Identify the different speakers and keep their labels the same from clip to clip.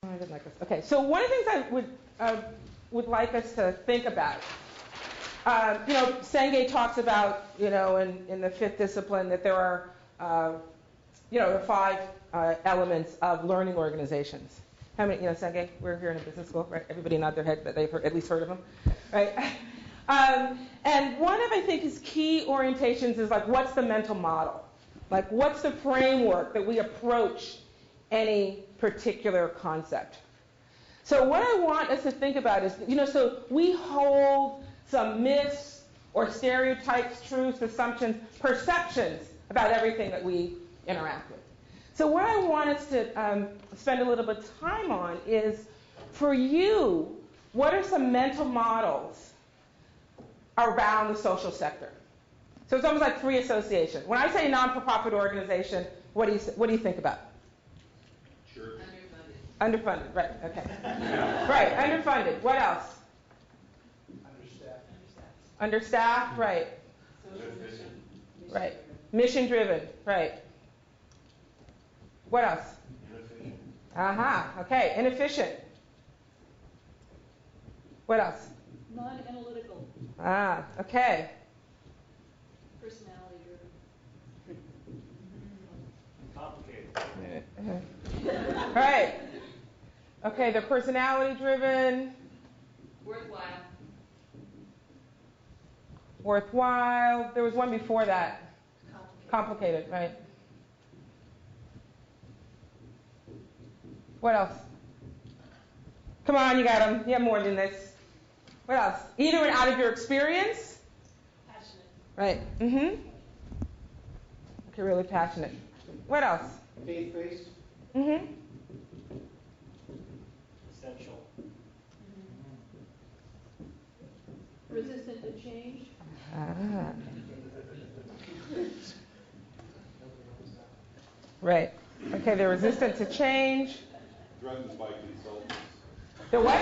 Speaker 1: I didn't like this. Okay, so one of the things I would like us to think about, Senge talks about, in the fifth discipline that there are, the 5 elements of learning organizations. How many, Senge, we're here in a business school, right? Everybody nod their head that they've at least heard of them, right? And one of, I think, his key orientations is like, what's the mental model? Like, what's the framework that we approach any particular concept? So what I want us to think about is, so we hold some myths or stereotypes, truths, assumptions, perceptions about everything that we interact with. So what I want us to spend a little bit of time on is, for you, what are some mental models around the social sector? So it's almost like free association. When I say non-for-profit organization, what do you think about?
Speaker 2: Sure.
Speaker 1: Underfunded, right, okay. Right, underfunded. What else? Understaffed, right. Right. Mission driven, right. What else?
Speaker 2: Inefficient.
Speaker 1: Okay, inefficient. What else?
Speaker 3: Non-analytical.
Speaker 1: Okay.
Speaker 3: Personality driven.
Speaker 2: Complicated.
Speaker 1: Right. Okay, they're personality driven. Worthwhile. There was one before that. Complicated, right. What else? Come on, you got them. You have more than this. What else? Either out of your experience.
Speaker 3: Passionate.
Speaker 1: Right. Okay, really passionate. What else?
Speaker 2: Faith-based. Essential.
Speaker 3: Resistant to change.
Speaker 1: Right. Okay, they're resistant to change.
Speaker 4: Threatened by consultants.
Speaker 1: The what?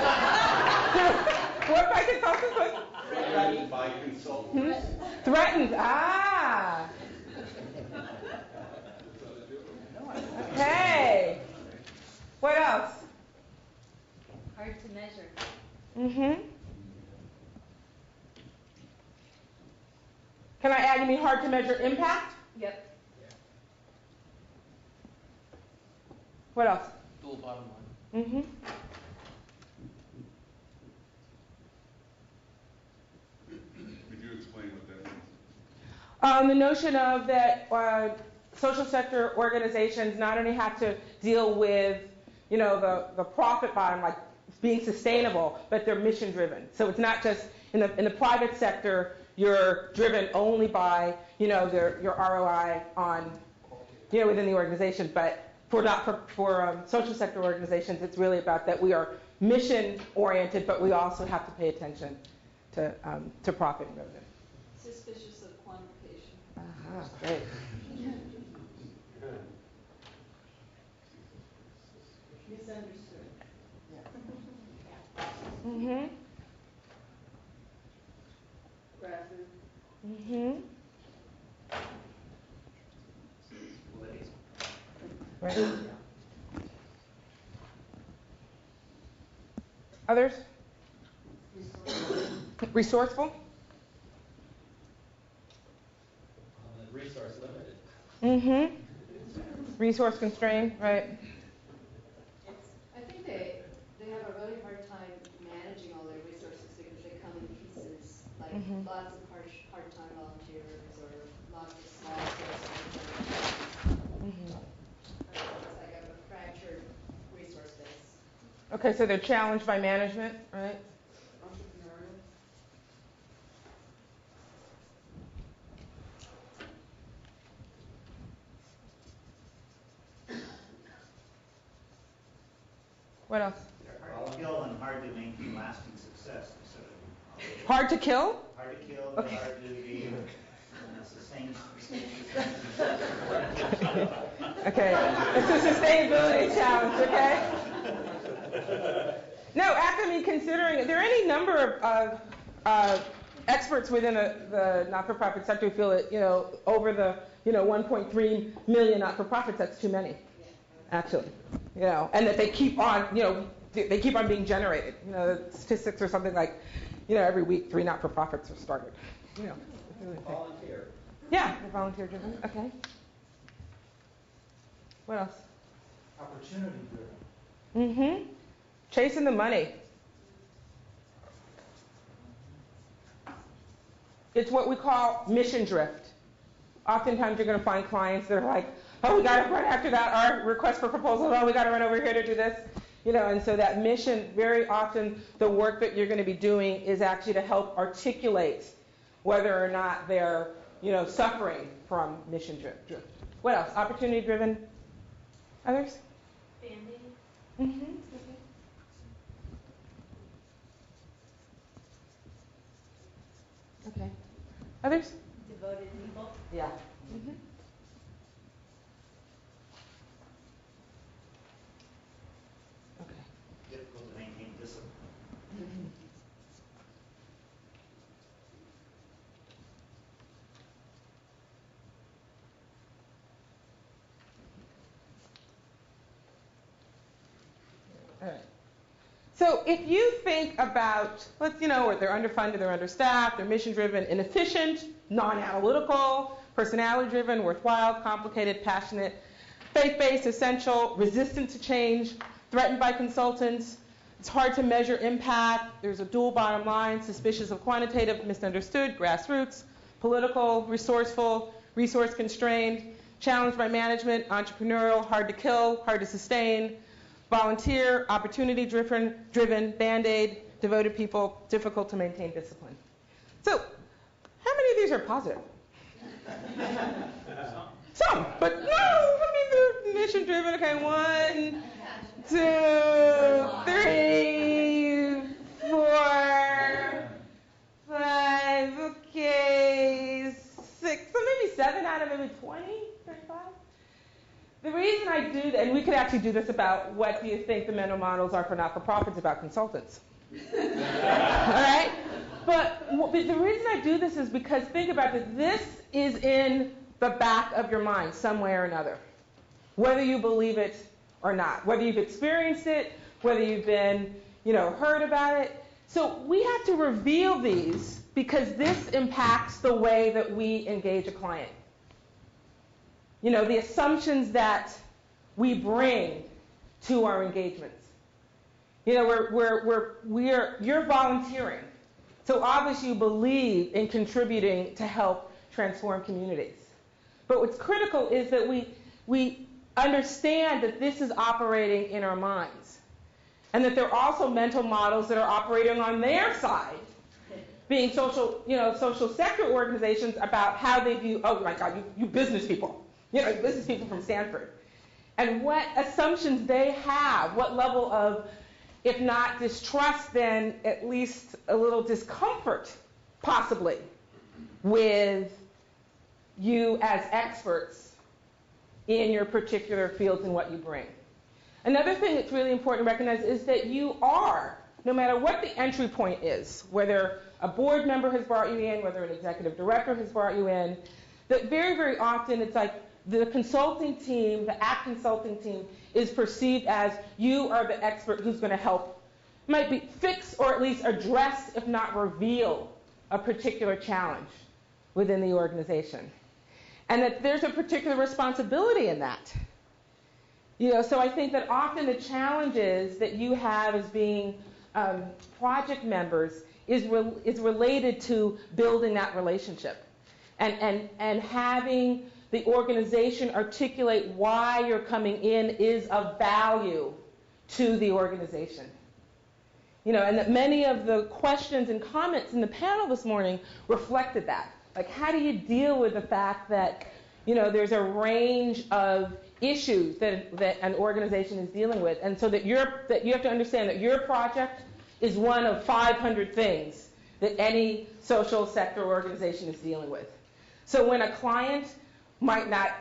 Speaker 1: What by consultants?
Speaker 4: Threatened by consultants.
Speaker 1: Threatened. Okay. What else?
Speaker 3: Hard to measure.
Speaker 1: Can I add, you mean hard to measure impact?
Speaker 3: Yep.
Speaker 1: What else?
Speaker 5: Dual bottom line.
Speaker 4: Could you explain what that means?
Speaker 1: The notion of that social sector organizations not only have to deal with, the profit bottom, like being sustainable, but they're mission driven. So it's not just in the private sector, you're driven only by, your ROI on, within the organization. But for social sector organizations, it's really about that we are mission oriented, but we also have to pay attention to profit and revenue.
Speaker 3: Suspicious of quantification.
Speaker 1: Great.
Speaker 3: Misunderstood. Aggressive.
Speaker 1: Right. Others? Resourceful?
Speaker 5: Resource limited.
Speaker 1: Resource constrained, right.
Speaker 6: I think they have a really hard time managing all their resources because they come in pieces, like lots of part-time volunteers or lots of small scale. It's like a fractured resource base.
Speaker 1: Okay, so they're challenged by management, right? What else?
Speaker 7: They're hard to kill and hard to maintain lasting success.
Speaker 1: Hard to kill?
Speaker 7: Hard to kill,
Speaker 1: Okay.
Speaker 7: hard to be sustained.
Speaker 1: Okay, it's a sustainability challenge, okay? No, after me considering, there are any number of experts within the not-for-profit sector who feel that, over the, 1.3 million not-for-profits, that's too many, actually. and that they keep on, they keep on being generated. The statistics are something like, every week 3 not-for-profits are started.
Speaker 2: Volunteer.
Speaker 1: Yeah, they're volunteer driven. Okay. What else?
Speaker 5: Opportunity driven.
Speaker 1: Chasing the money. It's what we call mission drift. Oftentimes you're going to find clients that are like, oh, we got to run after that, our request for proposal, oh, we got to run over here to do this. And so that mission, very often the work that you're going to be doing is actually to help articulate whether or not they're, suffering from mission drift. What else? Opportunity driven. Others?
Speaker 3: Band-aid.
Speaker 1: Okay. Others?
Speaker 3: Devoted people.
Speaker 1: Yeah. Okay.
Speaker 7: Difficult to maintain discipline.
Speaker 1: All right. So if you think about, they're underfunded, they're understaffed, they're mission-driven, inefficient, non-analytical, personality-driven, worthwhile, complicated, passionate, faith-based, essential, resistant to change, threatened by consultants, it's hard to measure impact, there's a dual bottom line, suspicious of quantitative, misunderstood, grassroots, political, resourceful, resource-constrained, challenged by management, entrepreneurial, hard to kill, hard to sustain, volunteer, opportunity-driven, Band-Aid, devoted people, difficult to maintain discipline. So, how many of these are positive? Some, but no, they're mission-driven. Okay, 1, 2, 3, 4, 5, okay, 6, so maybe 7 out of maybe 20, 35. The reason I do that, and we could actually do this about what do you think the mental models are for not-for-profits about consultants. All right? But the reason I do this is because think about this. This is in the back of your mind some way or another, whether you believe it or not, whether you've experienced it, whether you've been, heard about it. So we have to reveal these because this impacts the way that we engage a client. The assumptions that we bring to our engagements. You're volunteering. So obviously you believe in contributing to help transform communities. But what's critical is that we understand that this is operating in our minds. And that there are also mental models that are operating on their side, being social sector organizations about how they view, oh my God, you business people. Business people from Stanford. And what assumptions they have, what level of, if not distrust, then at least a little discomfort, possibly, with you as experts in your particular fields and what you bring. Another thing that's really important to recognize is that you are, no matter what the entry point is, whether a board member has brought you in, whether an executive director has brought you in, that very, very often it's like, the consulting team, the act consulting team, is perceived as you are the expert who's going to help, might be fix or at least address, if not reveal, a particular challenge within the organization. And that there's a particular responsibility in that. So I think that often the challenges that you have as being project members is related to building that relationship and having the organization articulate why you're coming in is of value to the organization. And that many of the questions and comments in the panel this morning reflected that. Like, how do you deal with the fact that, there's a range of issues that an organization is dealing with, and so that you have to understand that your project is one of 500 things that any social sector organization is dealing with. So when a client might not,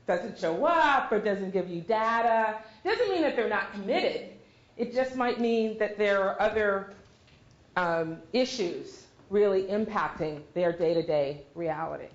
Speaker 1: doesn't show up or doesn't give you data, it doesn't mean that they're not committed. It just might mean that there are other issues really impacting their day-to-day reality.